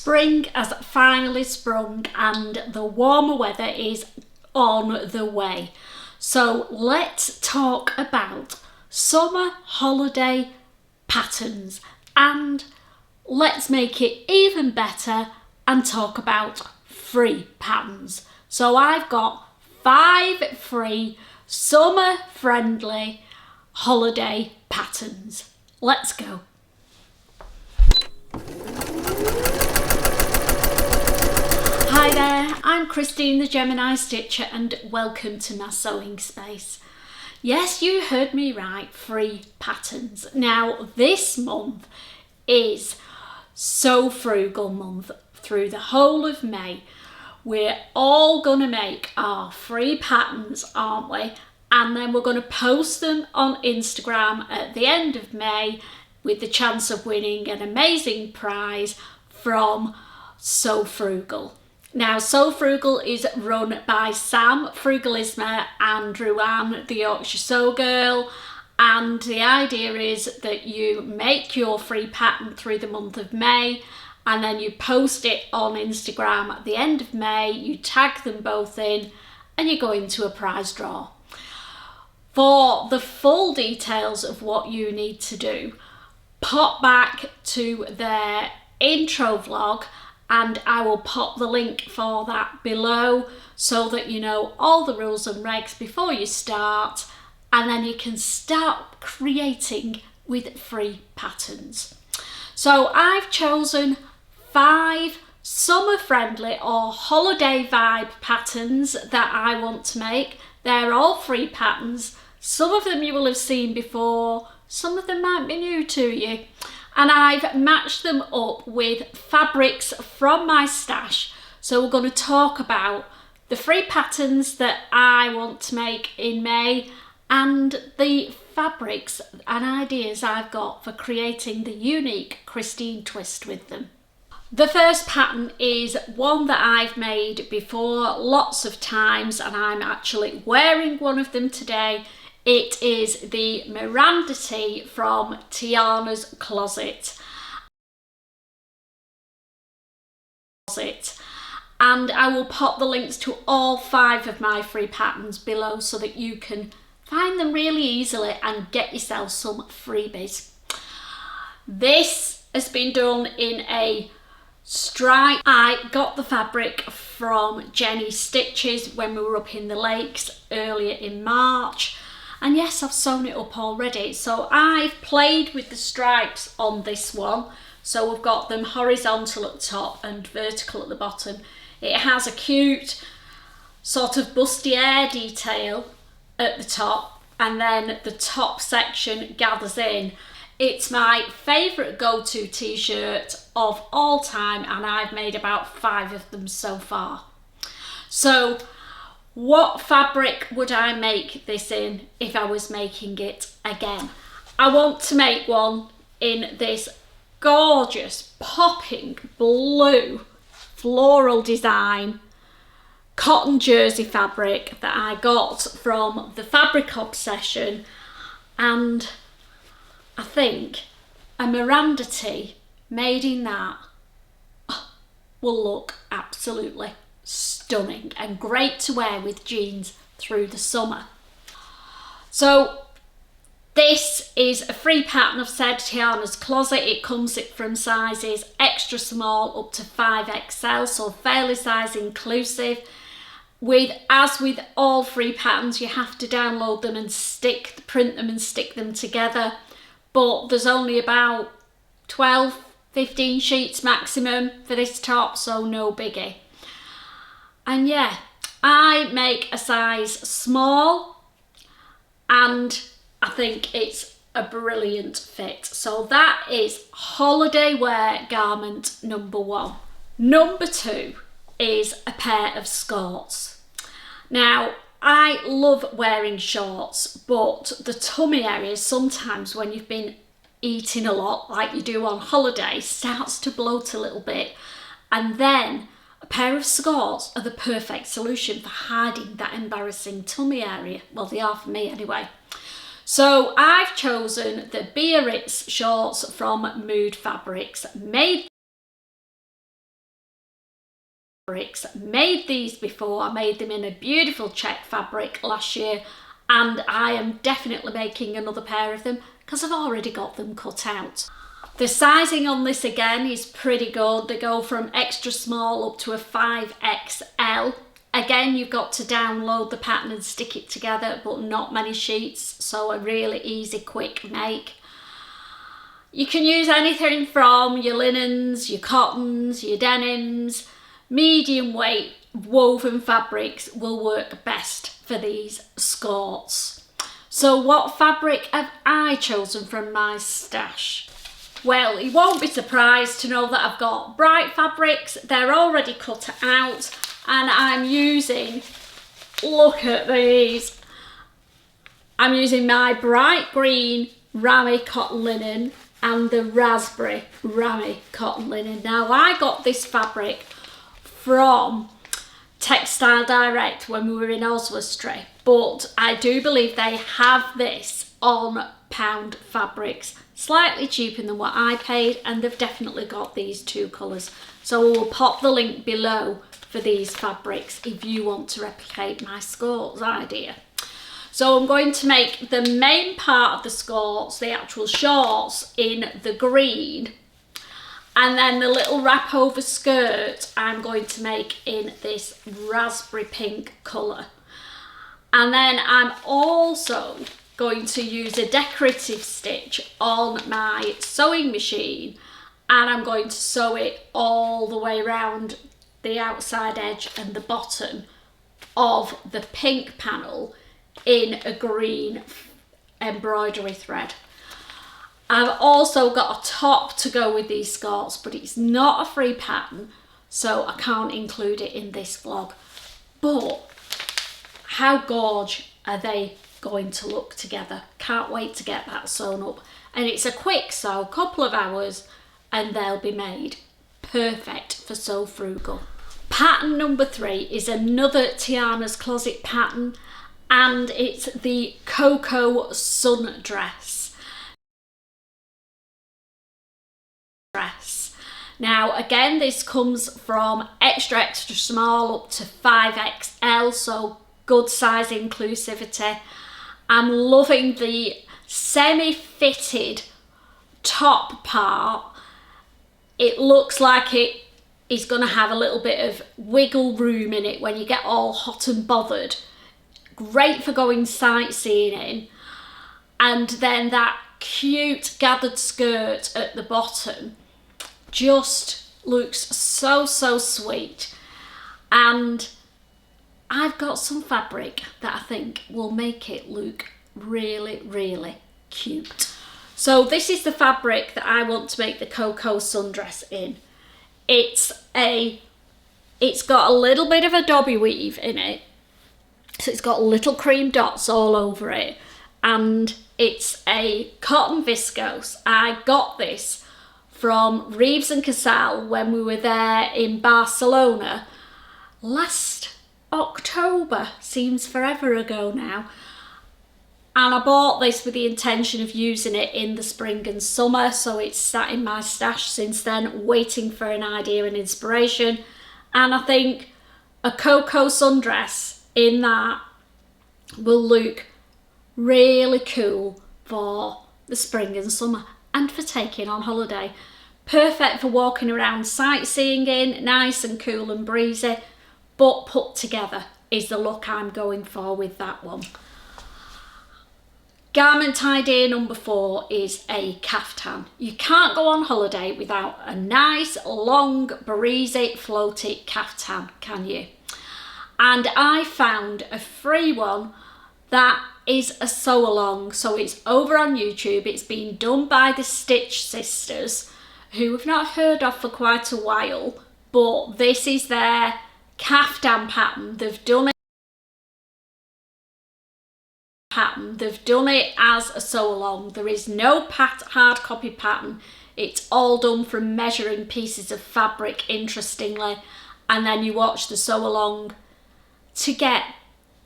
Spring has finally sprung and the warmer weather is on the way. So let's talk about summer holiday patterns, and let's make it even better and talk about free patterns. So I've got 5 free summer friendly holiday patterns. Let's go. Hi there, I'm Christine the Gemini Stitcher and welcome to my sewing space. Yes, you heard me right, free patterns. Now this month is Sew Frugal month through the whole of May. We're all going to make our free patterns, aren't we? And then we're going to post them on Instagram at the end of May with the chance of winning an amazing prize from Sew Frugal. Now, Sew Frugal is run by Sam Frugalisma and Ruanne, the Yorkshire Sew Girl, and the idea is that you make your free pattern through the month of May and then you post it on Instagram at the end of May, you tag them both in and you go into a prize draw. For the full details of what you need to do, pop back to their intro vlog and I will pop the link for that below so that you know all the rules and regs before you start, and then you can start creating with free patterns. So I've chosen 5 summer friendly or holiday vibe patterns that I want to make. They're all free patterns. Some of them you will have seen before, some of them might be new to you. And I've matched them up with fabrics from my stash. So we're going to talk about the free patterns that I want to make in May and the fabrics and ideas I've got for creating the unique Christine twist with them. The first pattern is one that I've made before lots of times and I'm actually wearing one of them today. It is the Miranda tee from TIANAS Closet. And I will pop the links to all 5 of my free patterns below so that you can find them really easily and get yourself some freebies. This has been done in a stripe. I got the fabric from Jenny Stitches when we were up in the lakes earlier in March. And yes, I've sewn it up already. So I've played with the stripes on this one. So we've got them horizontal at the top and vertical at the bottom. It has a cute sort of bustier detail at the top, and then the top section gathers in. It's my favourite go-to t-shirt of all time and I've made about 5 of them so far. So what fabric would I make this in if I was making it again? I want to make one in this gorgeous popping blue floral design cotton jersey fabric that I got from the Fabric Obsession, and I think a Miranda tee made in that will look absolutely stunning and great to wear with jeans through the summer. So this is a free pattern. I've said TIANAS Closet. It comes from sizes extra small up to 5XL, so fairly size inclusive. As with all free patterns, you have to download them and print them and stick them together. But there's only about 12-15 sheets maximum for this top, so no biggie. And yeah, I make a size small and I think it's a brilliant fit. So that is holiday wear garment number 1. Number 2 is a pair of skirts. Now, I love wearing shorts, but the tummy area sometimes when you've been eating a lot like you do on holiday starts to bloat a little bit, and then a pair of skirts are the perfect solution for hiding that embarrassing tummy area. Well, they are for me anyway. So I've chosen the Beerit shorts from Mood Fabrics, made Made these before. I made them in a beautiful check fabric last year, and I am definitely making another pair of them because I've already got them cut out. The sizing on this again is pretty good. They go from extra small up to a 5XL. Again, you've got to download the pattern and stick it together, but not many sheets, so a really easy, quick make. You can use anything from your linens, your cottons, your denims. Medium weight woven fabrics will work best for these skorts. So what fabric have I chosen from my stash? Well, you won't be surprised to know that I've got bright fabrics. They're already cut out, and I'm using, look at these. I'm using my bright green Rami cotton linen and the raspberry Rami cotton linen. Now, I got this fabric from Textile Direct when we were in Oswestry, but I do believe they have this on Pound Fabrics, slightly cheaper than what I paid, and they've definitely got these two colours. So we'll pop the link below for these fabrics if you want to replicate my skorts idea. So I'm going to make the main part of the skorts, the actual shorts, in the green, and then the little wrap over skirt I'm going to make in this raspberry pink colour. And then I'm also going to use a decorative stitch on my sewing machine, and I'm going to sew it all the way around the outside edge and the bottom of the pink panel in a green embroidery thread. I've also got a top to go with these skorts, but it's not a free pattern, so I can't include it in this vlog. But how gorgeous are they going to look together? Can't wait to get that sewn up. And it's a quick sew, couple of hours, and they'll be made. Perfect for Sew Frugal. Pattern number 3 is another TIANAS closet pattern, and it's the COCO sundress. Now again, this comes from extra small up to 5XL, so good size inclusivity. I'm loving the semi-fitted top part. It looks like it is going to have a little bit of wiggle room in it when you get all hot and bothered. Great for going sightseeing in. And then that cute gathered skirt at the bottom just looks so sweet. And I've got some fabric that I think will make it look really cute. So this is the fabric that I want to make the COCO sundress in. It's got a little bit of a dobby weave in it, so it's got little cream dots all over it, and it's a cotton viscose. I got this from Reeves and Casal when we were there in Barcelona last October, seems forever ago now. And I bought this with the intention of using it in the spring and summer, so it's sat in my stash since then, waiting for an idea and inspiration. And I think a COCO sundress in that will look really cool for the spring and summer and for taking on holiday. Perfect for walking around sightseeing in, nice and cool and breezy, but put together is the look I'm going for with that one. Garment idea number 4 is a kaftan. You can't go on holiday without a nice, long, breezy, floaty kaftan, can you? And I found a free one that is a sew along. So it's over on YouTube. It's been done by the Stitch Sisters, who we've not heard of for quite a while, but this is their kaftan pattern. They've done it as a sew along. There is no hard copy pattern. It's all done from measuring pieces of fabric, interestingly, and then you watch the sew along to get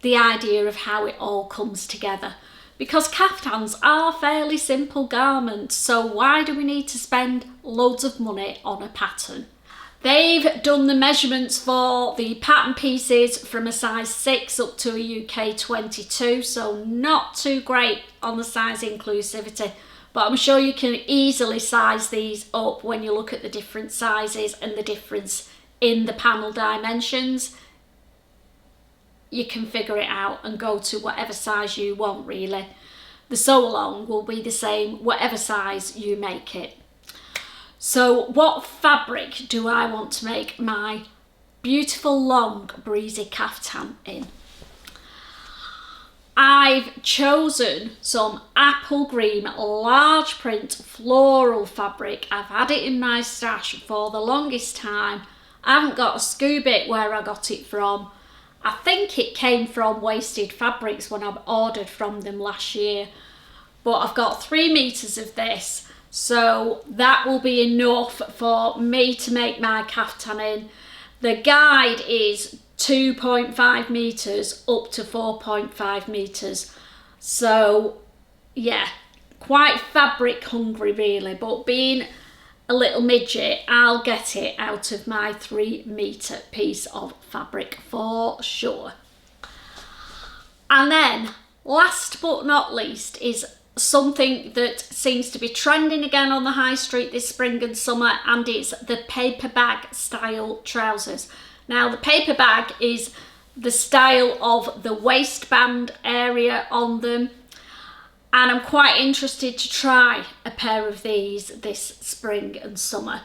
the idea of how it all comes together. Because kaftans are fairly simple garments, so why do we need to spend loads of money on a pattern? They've done the measurements for the pattern pieces from a size 6 up to a UK 22, so not too great on the size inclusivity, but I'm sure you can easily size these up when you look at the different sizes and the difference in the panel dimensions. You can figure it out and go to whatever size you want really. The sew along will be the same whatever size you make it. So what fabric do I want to make my beautiful long breezy kaftan in? I've chosen some apple green large print floral fabric. I've had it in my stash for the longest time. I haven't got a scoop bit where I got it from. I think it came from Wasted Fabrics when I ordered from them last year. But I've got 3 meters of this. So that will be enough for me to make my kaftan in. The guide is 2.5 meters up to 4.5 meters. So yeah, quite fabric hungry really, but being a little midget, I'll get it out of my 3 meter piece of fabric for sure. And then last but not least is something that seems to be trending again on the high street this spring and summer, and it's the paper bag style trousers. Now the paper bag is the style of the waistband area on them, and I'm quite interested to try a pair of these this spring and summer.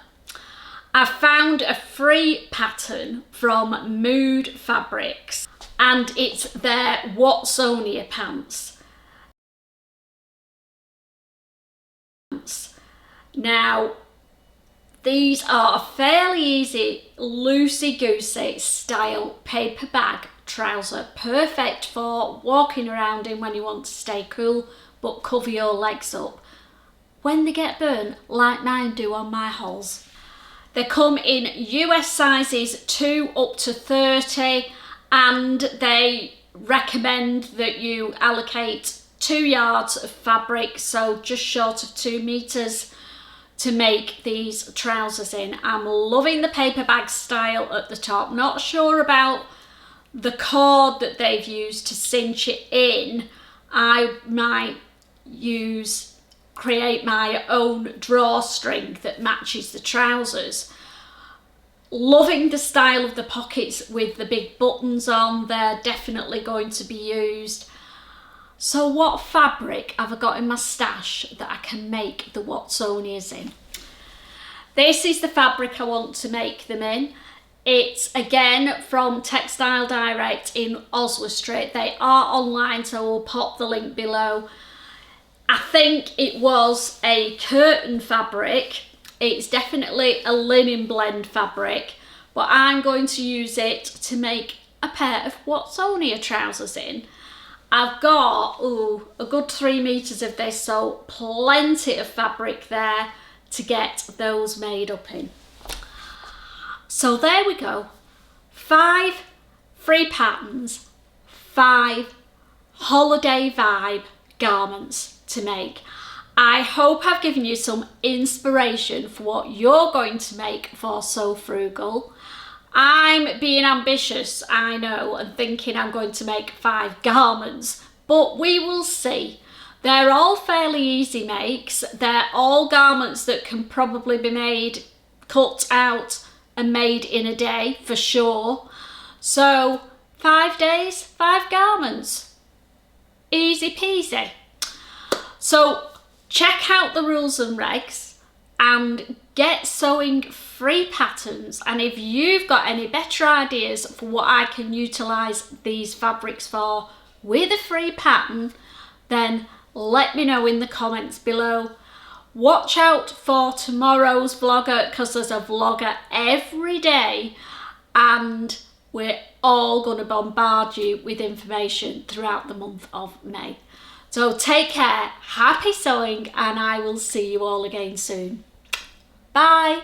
I found a free pattern from Mood Fabrics and it's their Watsonia pants. Now these are a fairly easy loosey-goosey style paper bag trouser, perfect for walking around in when you want to stay cool but cover your legs up when they get burnt like mine do on my holes. They come in US sizes 2 up to 30 and they recommend that you allocate 2 yards of fabric, so just short of 2 meters, to make these trousers in. I'm loving the paper bag style at the top. Not sure about the cord that they've used to cinch it in. I might create my own drawstring that matches the trousers. Loving the style of the pockets with the big buttons on. They're definitely going to be used. So what fabric have I got in my stash that I can make the Watsonias in? This is the fabric I want to make them in. It's again from Textile Direct in Oswestry. They are online, so we'll pop the link below. I think it was a curtain fabric. It's definitely a linen blend fabric, but I'm going to use it to make a pair of Watsonia trousers in. I've got a good 3 meters of this, so plenty of fabric there to get those made up in. So there we go, 5 free patterns, 5 holiday vibe garments to make. I hope I've given you some inspiration for what you're going to make for Sew Frugal. I'm being ambitious, I know, and thinking I'm going to make 5 garments, but we will see. They're all fairly easy makes. They're all garments that can probably be made, cut out and made in a day for sure. So 5 days, 5 garments. Easy peasy. So check out the rules and regs and get sewing free patterns, and if you've got any better ideas for what I can utilise these fabrics for with a free pattern, then let me know in the comments below. Watch out for tomorrow's vlogger, because there's a vlogger every day and we're all going to bombard you with information throughout the month of May. So take care, happy sewing, and I will see you all again soon. Bye.